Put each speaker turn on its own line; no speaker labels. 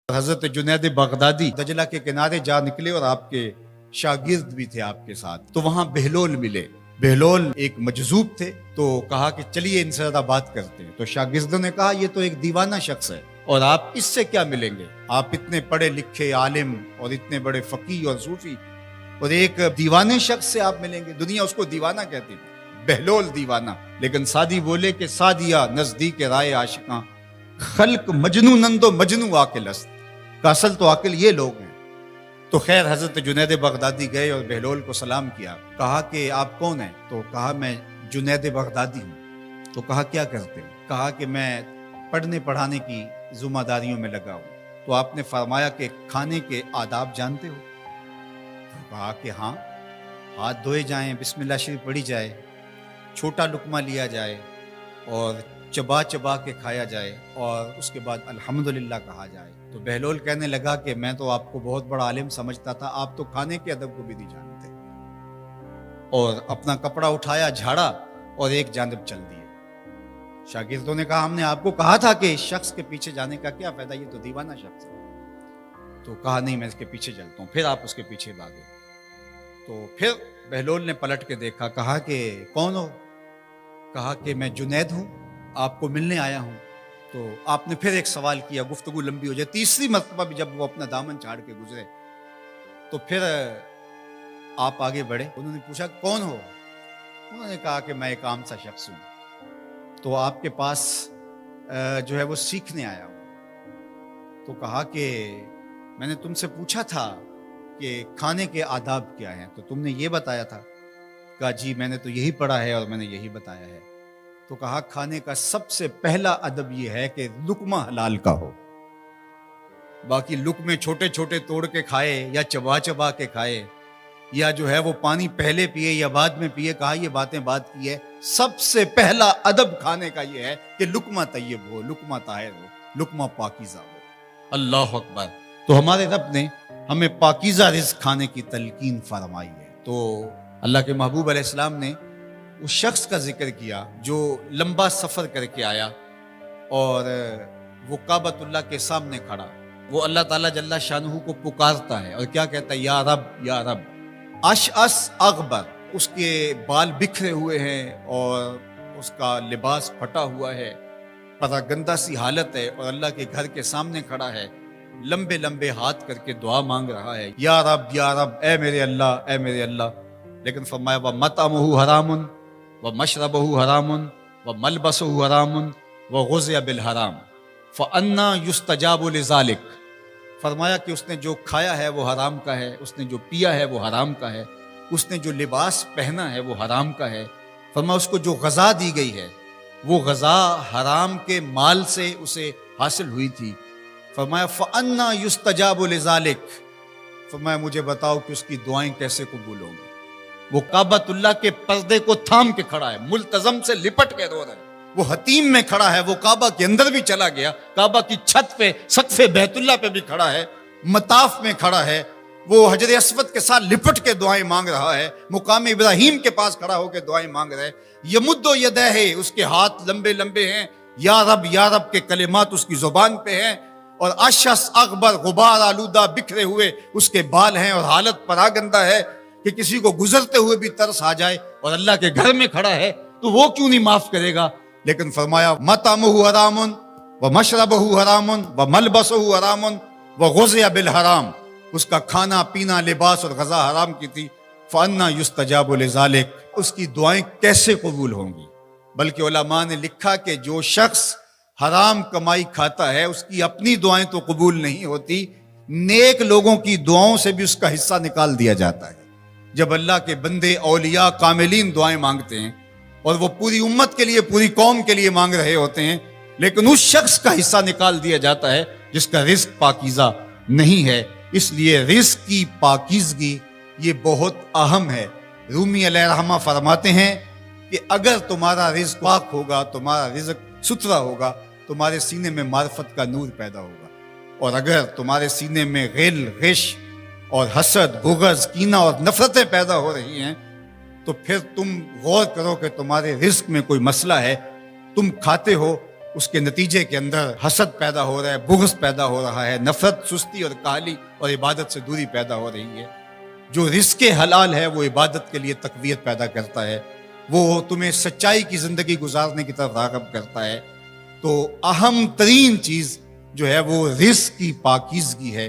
حضرت جنید بغدادی دجلہ کے کنارے جا نکلے اور آپ کے شاگرد بھی تھے آپ کے ساتھ، تو وہاں بہلول ملے۔ بہلول ایک مجذوب تھے، تو کہا کہ چلیے ان سے زیادہ بات کرتے ہیں۔ تو شاگردوں نے کہا یہ تو ایک دیوانہ شخص ہے اور آپ اس سے کیا ملیں گے؟ آپ اتنے پڑھے لکھے عالم اور اتنے بڑے فقیہ اور صوفی، اور ایک دیوانے شخص سے آپ ملیں گے؟ دنیا اس کو دیوانہ کہتی تھی، بہلول دیوانہ۔ لیکن سادی بولے کہ سادیا نزدیک رائے عاشقاں، خلق مجنونند و مجنو عاقل است، کا اصل تو عاقل یہ لوگ ہیں۔ تو خیر حضرت جنید بغدادی گئے اور بہلول کو سلام کیا، کہا کہ آپ کون ہیں؟ تو کہا میں جنید بغدادی ہوں۔ تو کہا کیا کرتے ہیں؟ کہا کہ میں پڑھنے پڑھانے کی ذمہ داریوں میں لگا ہوں۔ تو آپ نے فرمایا کہ کھانے کے آداب جانتے ہو؟ تو کہا کہ ہاں، ہاتھ دھوئے جائیں، بسم اللہ شریف پڑھی جائے، چھوٹا لقمہ لیا جائے اور چبا چبا کے کھایا جائے اور اس کے بعد الحمدللہ کہا جائے۔ تو بہلول کہنے لگا کہ میں تو آپ کو بہت بڑا عالم سمجھتا تھا، آپ تو کھانے کے ادب کو بھی نہیں جانتے۔ اور اپنا کپڑا اٹھایا، جھاڑا اور ایک جانب چل دیے۔ شاگردوں نے کہا ہم نے آپ کو کہا تھا کہ اس شخص کے پیچھے جانے کا کیا فائدہ، یہ تو دیوانہ شخص ہے۔ تو کہا نہیں، میں اس کے پیچھے چلتا ہوں۔ پھر آپ اس کے پیچھے بھاگے۔ تو پھر بہلول نے پلٹ کے دیکھا، کہا کہ کون ہو؟ کہا کہ میں جنید ہوں، آپ کو ملنے آیا ہوں۔ تو آپ نے پھر ایک سوال کیا، گفتگو لمبی ہو جائے۔ تیسری مرتبہ بھی جب وہ اپنا دامن چھاڑ کے گزرے تو پھر آپ آگے بڑھے۔ انہوں نے پوچھا کون ہو؟ انہوں نے کہا کہ میں ایک عام سا شخص ہوں، تو آپ کے پاس جو ہے وہ سیکھنے آیا ہوں۔ تو کہا کہ میں نے تم سے پوچھا تھا کہ کھانے کے آداب کیا ہیں، تو تم نے یہ بتایا تھا۔ کہا جی میں نے تو یہی پڑھا ہے اور میں نے یہی بتایا ہے۔ تو کہا کھانے کا سب سے پہلا ادب یہ ہے کہ لقمہ حلال کا ہو، باقی لقمے چھوٹے چھوٹے توڑ کے کھائے یا چبا چبا کے کھائے یا جو ہے وہ پانی پہلے پیے یا بعد میں پیے، کہا یہ باتیں بات کی ہے۔ سب سے پہلا ادب کھانے کا یہ ہے کہ لقمہ طیب ہو، لقمہ طاہر ہو، لقمہ پاکیزہ ہو۔ اللہ اکبر۔ تو ہمارے رب نے ہمیں پاکیزہ رزق کھانے کی تلقین فرمائی ہے۔ تو اللہ کے محبوب علیہ السلام نے اس شخص کا ذکر کیا جو لمبا سفر کر کے آیا اور وہ کعبۃ اللہ کے سامنے کھڑا، وہ اللہ تعالیٰ جل شانہ کو پکارتا ہے اور کیا کہتا ہے؟ یا رب یا رب۔ اشعث اغبر، اس کے بال بکھرے ہوئے ہیں اور اس کا لباس پھٹا ہوا ہے، پراگندہ سی حالت ہے، اور اللہ کے گھر کے سامنے کھڑا ہے، لمبے لمبے ہاتھ کر کے دعا مانگ رہا ہے، یا رب اے میرے اللہ، اے میرے اللہ۔ لیکن فرمایا وَمَطْعَمُهُ حَرَامٌ وَمَشْرَبُهُ حَرَامٌ وَمَلْبَسُهُ حَرَامٌ وَغُذِّيَ بِالْحَرَامِ فَأَنَّىٰ يُسْتَجَابُ لِذَٰلِكَ۔ فرمایا کہ اس نے جو کھایا ہے وہ حرام کا ہے، اس نے جو پیا ہے وہ حرام کا ہے، اس نے جو لباس پہنا ہے وہ حرام کا ہے۔ فرمایا اس کو جو غذا دی گئی ہے وہ غذا حرام کے مال سے اسے حاصل ہوئی تھی۔ فرمایا فَأَنَّىٰ يُسْتَجَابُ لِذَٰلِكَ۔ فرمایا مجھے بتاؤ کہ اس کی دعائیں کیسے قبول ہوں گی۔ وہ کعبۃ اللہ کے پردے کو تھام کے کھڑا ہے، ملتزم سے لپٹ کے رو رہا ہے۔ وہ حتیم میں کھڑا ہے، وہ کعبہ کے اندر بھی چلا گیا، کعبہ کی چھت پہ سقف بیت اللہ پہ بھی کھڑا ہے، مطاف میں کھڑا ہے، وہ حجر اسود کے ساتھ لپٹ کے دعائیں مانگ رہا ہے، مقام ابراہیم کے پاس کھڑا ہو کے دعائیں مانگ رہا ہے۔ یمد و یدہ ہے، اس کے ہاتھ لمبے لمبے ہیں، یا رب کے کلمات اس کی زبان پہ ہیں، اور اشعث اغبر، غبار آلودہ بکھرے ہوئے اس کے بال ہیں، اور حالت پراگندہ ہے کہ کسی کو گزرتے ہوئے بھی ترس آ جائے، اور اللہ کے گھر میں کھڑا ہے تو وہ کیوں نہیں معاف کرے گا؟ لیکن فرمایا مطعمہ حرام ومشربہ حرام وملبسہ حرام وغذی بالحرام، اس کا کھانا پینا لباس اور غذا حرام کی تھی۔ فأنیٰ یستجاب لذالک، اس کی دعائیں کیسے قبول ہوں گی؟ بلکہ علماء نے لکھا کہ جو شخص حرام کمائی کھاتا ہے اس کی اپنی دعائیں تو قبول نہیں ہوتی، نیک لوگوں کی دعاؤں سے بھی اس کا حصہ نکال دیا جاتا ہے۔ جب اللہ کے بندے اولیاء کاملین دعائیں مانگتے ہیں اور وہ پوری امت کے لیے، پوری قوم کے لیے مانگ رہے ہوتے ہیں، لیکن اس شخص کا حصہ نکال دیا جاتا ہے جس کا رزق پاکیزہ نہیں ہے۔ اس لیے رزق کی پاکیزگی یہ بہت اہم ہے۔ رومی علیہ الرحمہ فرماتے ہیں کہ اگر تمہارا رزق پاک ہوگا، تمہارا رزق ستھرا ہوگا، تمہارے سینے میں معرفت کا نور پیدا ہوگا، اور اگر تمہارے سینے میں غل، غش اور حسد، بغض، کینہ اور نفرتیں پیدا ہو رہی ہیں تو پھر تم غور کرو کہ تمہارے رزق میں کوئی مسئلہ ہے۔ تم کھاتے ہو، اس کے نتیجے کے اندر حسد پیدا ہو رہا ہے، بغض پیدا ہو رہا ہے، نفرت، سستی اور کاہلی اور عبادت سے دوری پیدا ہو رہی ہے۔ جو رزق حلال ہے وہ عبادت کے لیے تقویت پیدا کرتا ہے، وہ تمہیں سچائی کی زندگی گزارنے کی طرف راغب کرتا ہے۔ تو اہم ترین چیز جو ہے وہ رزق کی پاکیزگی ہے،